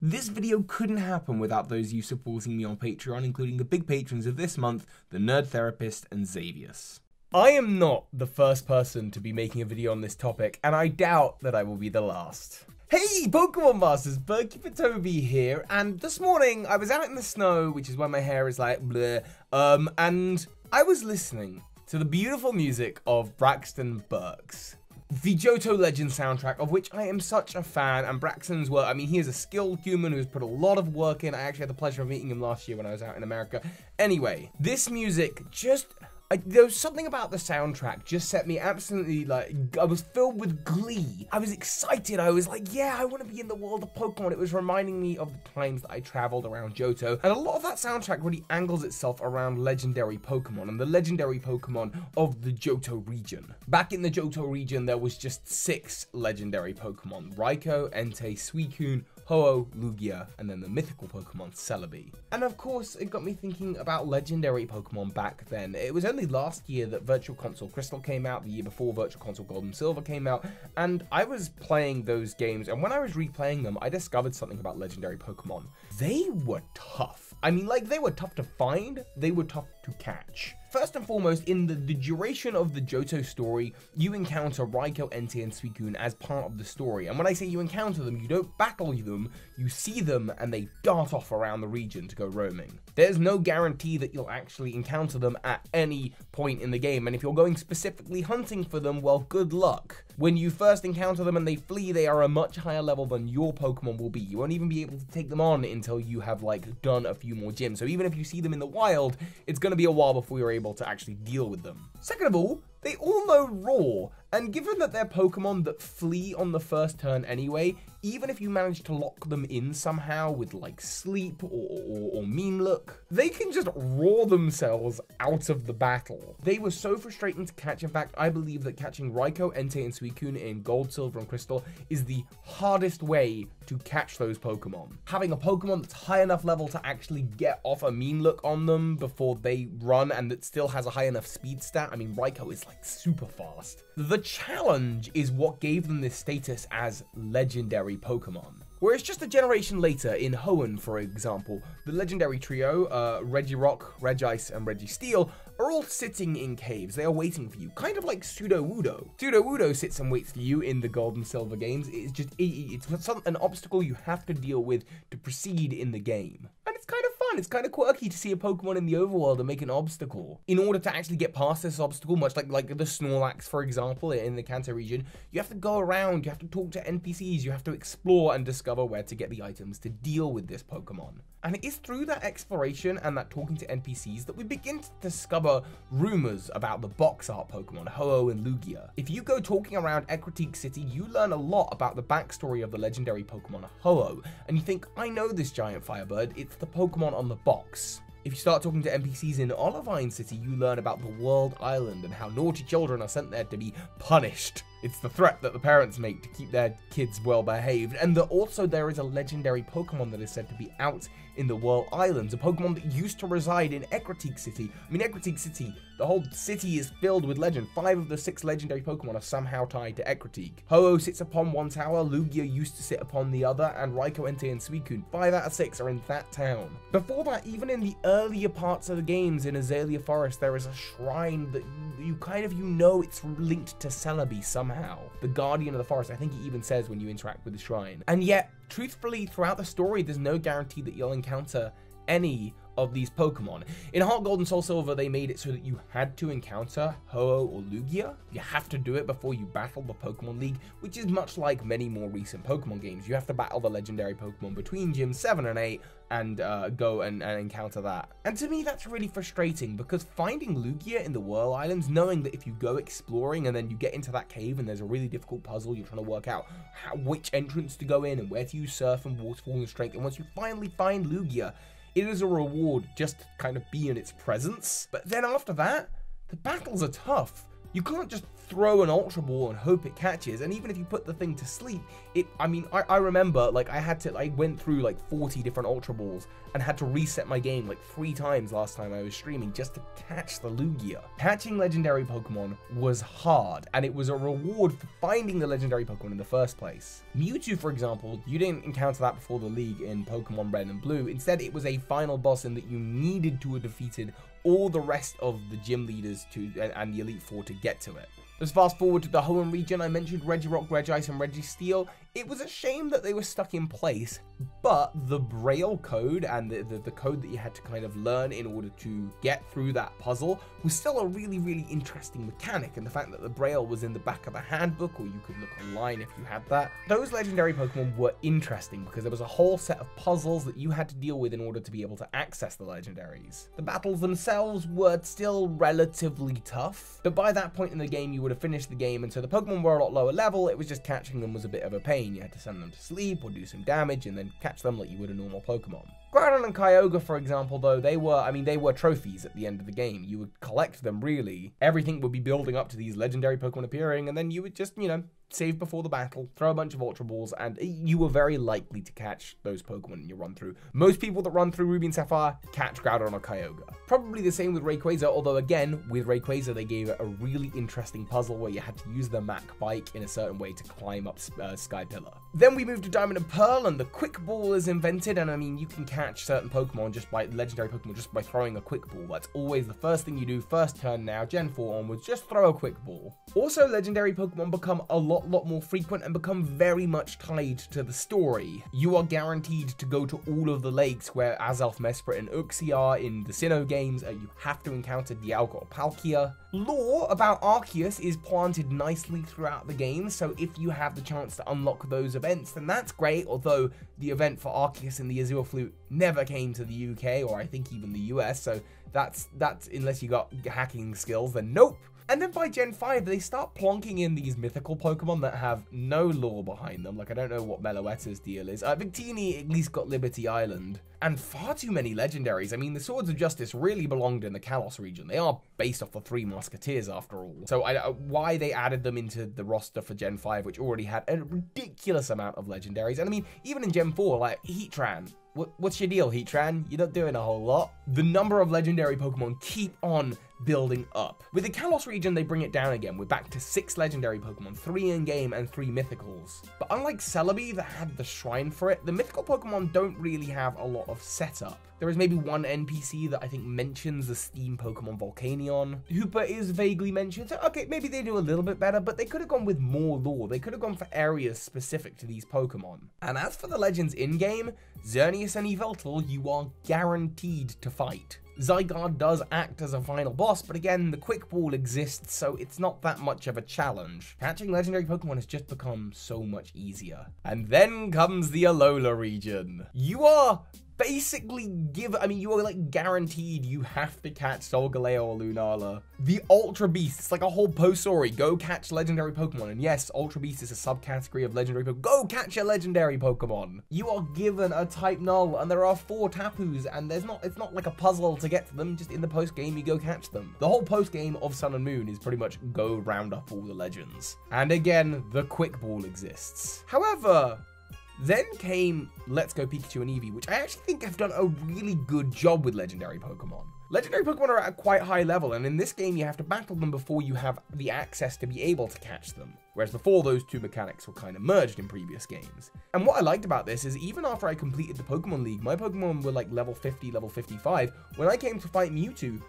This video couldn't happen without those you supporting me on Patreon, including the big patrons of this month, the Nerd Therapist and Xavius. I am not the first person to be making a video on this topic, and I doubt that I will be the last. Hey Pokemon Masters, Berkey for Toby here, and this morning I was out in the snow, which is why my hair is like bleh, and I was listening to the beautiful music of Braxton Burks. The Johto Legend soundtrack, of which I am such a fan, and Braxton's work, I mean, he is a skilled human who's put a lot of work in. I actually had the pleasure of meeting him last year when I was out in America. Anyway, this music just... there was something about the soundtrack just set me absolutely, like, I was filled with glee. I was excited. I was like, yeah, I want to be in the world of Pokemon. It was reminding me of the times that I traveled around Johto. And a lot of that soundtrack really angles itself around legendary Pokemon and the legendary Pokemon of the Johto region. Back in the Johto region, there was just 6 legendary Pokemon: Raikou, Entei, Suicune, Ho-Oh, Lugia, and then the mythical Pokemon Celebi. And of course, it got me thinking about legendary Pokemon back then. It was only last year that Virtual Console Crystal came out, the year before Virtual Console Gold and Silver came out, and I was playing those games, and when I was replaying them, I discovered something about legendary Pokemon. They were tough. I mean, like, they were tough to find, they were tough to catch. First and foremost, in the duration of the Johto story, you encounter Raikou, Entei, and Suicune as part of the story. And when I say you encounter them, you don't battle them, you see them and they dart off around the region to go roaming. There's no guarantee that you'll actually encounter them at any point in the game, and if you're going specifically hunting for them, well, good luck. When you first encounter them and they flee, they are a much higher level than your Pokemon will be. You won't even be able to take them on until you have, like, done a few more gyms. So even if you see them in the wild, it's going to be a while before you're able to actually deal with them. Second of all, they all know Roar, and given that they're Pokemon that flee on the first turn anyway, even if you manage to lock them in somehow with like Sleep or Mean Look, they can just roar themselves out of the battle. They were so frustrating to catch. In fact, I believe that catching Raikou, Entei, and Suicune in Gold, Silver, and Crystal is the hardest way to catch those Pokemon. Having a Pokemon that's high enough level to actually get off a Mean Look on them before they run and that still has a high enough speed stat. I mean, Raikou is like super fast. The challenge is what gave them this status as legendary Pokemon. Whereas just a generation later, in Hoenn, for example, the legendary trio, Regirock, Regice, and Registeel, are all sitting in caves. They are waiting for you, kind of like Sudowoodo. Sudowoodo sits and waits for you in the Gold and Silver games. It's an obstacle you have to deal with to proceed in the game. And it's kind of fun. It's kind of quirky to see a Pokemon in the overworld and make an obstacle. In order to actually get past this obstacle, much like the Snorlax, for example, in the Kanto region, you have to go around, you have to talk to NPCs, you have to explore and discover where to get the items to deal with this Pokemon. And it is through that exploration and that talking to NPCs that we begin to discover rumors about the box art Pokemon, Ho-Oh and Lugia. If you go talking around Ecruteak City, you learn a lot about the backstory of the legendary Pokemon Ho-Oh, and you think, I know this giant firebird, it's the Pokemon on the box. If you start talking to NPCs in Olivine City, you learn about the World Island and how naughty children are sent there to be punished. It's the threat that the parents make to keep their kids well behaved. And also there is a legendary Pokemon that is said to be out in the World Islands, a Pokemon that used to reside in Ecruteak City. I mean, Ecruteak City, the whole city is filled with legend. 5 of the 6 legendary Pokemon are somehow tied to Ecruteak. Ho-Oh sits upon one tower, Lugia used to sit upon the other, and Raikou, Entei, and Suicune, 5 out of 6 are in that town. Before that, even in the earlier parts of the games in Azalea Forest, there is a shrine that you know it's linked to Celebi somehow. The Guardian of the Forest, I think he even says when you interact with the shrine. And yet, truthfully, throughout the story, there's no guarantee that you'll encounter any of these Pokemon. In Heart Gold and Soul Silver, they made it so that you had to encounter Ho-Oh or Lugia. You have to do it before you battle the Pokemon League, which is much like many more recent Pokemon games. You have to battle the legendary Pokemon between Gyms 7 and 8 and go and encounter that. And to me, that's really frustrating because finding Lugia in the Whirl Islands, knowing that if you go exploring and then you get into that cave and there's a really difficult puzzle, you're trying to work out which entrance to go in and where to use Surf and Waterfall and Strength, and once you finally find Lugia, it is a reward just to kind of be in its presence. But then after that, the battles are tough. You can't just throw an Ultra Ball and hope it catches, and even if you put the thing to sleep, I remember, like, I went through like 40 different Ultra Balls and had to reset my game like 3 times last time I was streaming just to catch the Lugia. Catching legendary Pokemon was hard, and it was a reward for finding the legendary Pokemon in the first place. Mewtwo, for example, you didn't encounter that before the league in Pokemon Red and Blue. Instead, it was a final boss in that you needed to have defeated all the rest of the gym leaders and the Elite Four to get to it. Let's fast forward to the Hoenn region. I mentioned Regirock, Regice, and Registeel. It was a shame that they were stuck in place, but the Braille code and the code that you had to kind of learn in order to get through that puzzle was still a really, really interesting mechanic, and the fact that the Braille was in the back of the handbook, or you could look online if you had that. Those legendary Pokemon were interesting because there was a whole set of puzzles that you had to deal with in order to be able to access the legendaries. The battles themselves were still relatively tough, but by that point in the game you would have finished the game, and so the Pokemon were a lot lower level. It was just catching them was a bit of a pain. You had to send them to sleep or do some damage and then catch them like you would a normal Pokemon. Groudon and Kyogre, for example, though, they were trophies at the end of the game. You would collect them, really. Everything would be building up to these legendary Pokemon appearing, and then you would just, save before the battle, throw a bunch of Ultra Balls, and you were very likely to catch those Pokemon in your run through. Most people that run through Ruby and Sapphire catch Groudon or Kyogre. Probably the same with Rayquaza, although again, with Rayquaza they gave it a really interesting puzzle where you had to use the Mac Bike in a certain way to climb up Sky Pillar. Then we moved to Diamond and Pearl, and the Quick Ball is invented, and you can catch certain Pokemon legendary Pokemon just by throwing a Quick Ball. That's always the first thing you do, first turn now, Gen 4 onwards, just throw a Quick Ball. Also, legendary Pokemon become a lot more frequent and become very much tied to the story. You are guaranteed to go to all of the lakes where Azelf, Mesprit, and Uxie are in the Sinnoh games. You have to encounter Dialga or Palkia. Lore about Arceus is planted nicely throughout the game, so if you have the chance to unlock those events, then that's great, although the event for Arceus and the Azure Flute never came to the UK, or I think even the US, so that's unless you got hacking skills, then nope. And then by Gen 5, they start plonking in these mythical Pokemon that have no lore behind them. Like, I don't know what Meloetta's deal is. Victini at least got Liberty Island. And far too many legendaries. The Swords of Justice really belonged in the Kalos region. They are based off the Three Musketeers, after all. So why they added them into the roster for Gen 5, which already had a ridiculous amount of legendaries. And even in Gen 4, like, Heatran. What's your deal, Heatran? You're not doing a whole lot. The number of legendary Pokemon keep on building up. With the Kalos region, they bring it down again. We're back to 6 legendary Pokemon, 3 in-game and 3 mythicals. But unlike Celebi that had the shrine for it, the mythical Pokemon don't really have a lot of setup. There is maybe one NPC that I think mentions the Steam Pokemon Volcanion. Hooper is vaguely mentioned, so okay, maybe they do a little bit better, but they could have gone with more lore. They could have gone for areas specific to these Pokemon. And as for the legends in-game, Xerneas and Yveltal, you are guaranteed to fight. Zygarde does act as a final boss, but again, the Quick Ball exists, so it's not that much of a challenge. Catching legendary Pokemon has just become so much easier. And then comes the Alola region. You are basically you are like guaranteed you have to catch Solgaleo or Lunala. The Ultra Beast, it's like a whole post-story. Go catch legendary Pokemon. And yes, Ultra Beast is a subcategory of legendary Pokemon. Go catch a legendary Pokemon. You are given a type null, and there are 4 Tapus, and it's not like a puzzle to get to them. Just in the post-game, you go catch them. The whole post-game of Sun and Moon is pretty much go round up all the legends. And again, the Quick Ball exists. However, then came Let's Go Pikachu and Eevee, which I actually think have done a really good job with legendary Pokemon. Legendary Pokemon are at a quite high level, and in this game you have to battle them before you have the access to be able to catch them. Whereas before, those two mechanics were kind of merged in previous games. And what I liked about this is even after I completed the Pokemon League, my Pokemon were like level 50, level 55. When I came to fight Mewtwo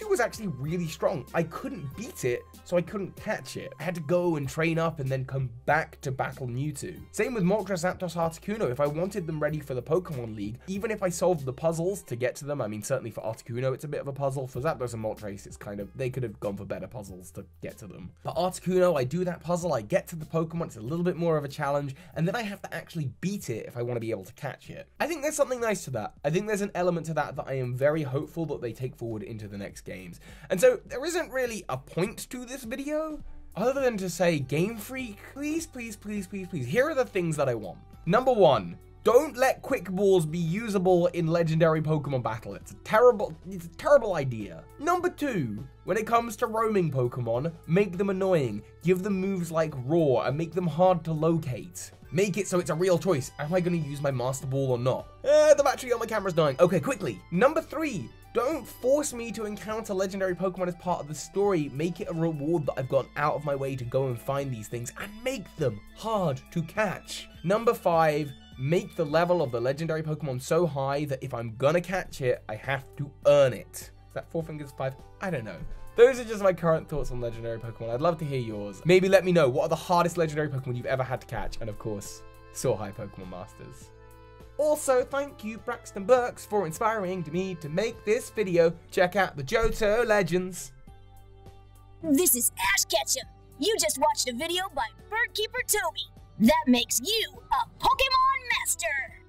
was actually really strong. I couldn't beat it, so I couldn't catch it. I had to go and train up and then come back to battle Mewtwo. Same with Moltres, Zapdos, Articuno. If I wanted them ready for the Pokemon League, even if I solved the puzzles to get to them, certainly for Articuno, it's a bit of a puzzle. For Zapdos and Moltres, it's they could have gone for better puzzles to get to them. But Articuno, I do that puzzle, I get to the Pokemon, it's a little bit more of a challenge, and then I have to actually beat it if I want to be able to catch it. I think there's something nice to that. I think there's an element to that I am very hopeful that they take forward into the next games. And so there isn't really a point to this video other than to say, Game Freak, please, please, please, please, please, here are the things that I want. Number 1, Don't let quick balls be usable in legendary Pokemon battle. It's a terrible idea. Number 2, when it comes to roaming Pokemon, make them annoying. Give them moves like Roar and make them hard to locate. Make it so it's a real choice. Am I going to use my Master Ball or not? The battery on my camera's dying. Okay, quickly. Number 3. Don't force me to encounter legendary Pokemon as part of the story. Make it a reward that I've gone out of my way to go and find these things and make them hard to catch. Number 5, make the level of the legendary Pokemon so high that if I'm gonna catch it, I have to earn it. Is that 4 fingers 5? I don't know. Those are just my current thoughts on legendary Pokemon. I'd love to hear yours. Maybe let me know, what are the hardest legendary Pokemon you've ever had to catch? And of course, Soar High Pokemon Masters. Also, thank you Braxton Burks for inspiring me to make this video. Check out the Johto Legends. This is Ash Ketchum. You just watched a video by Birdkeeper Toby. That makes you a Pokemon Master.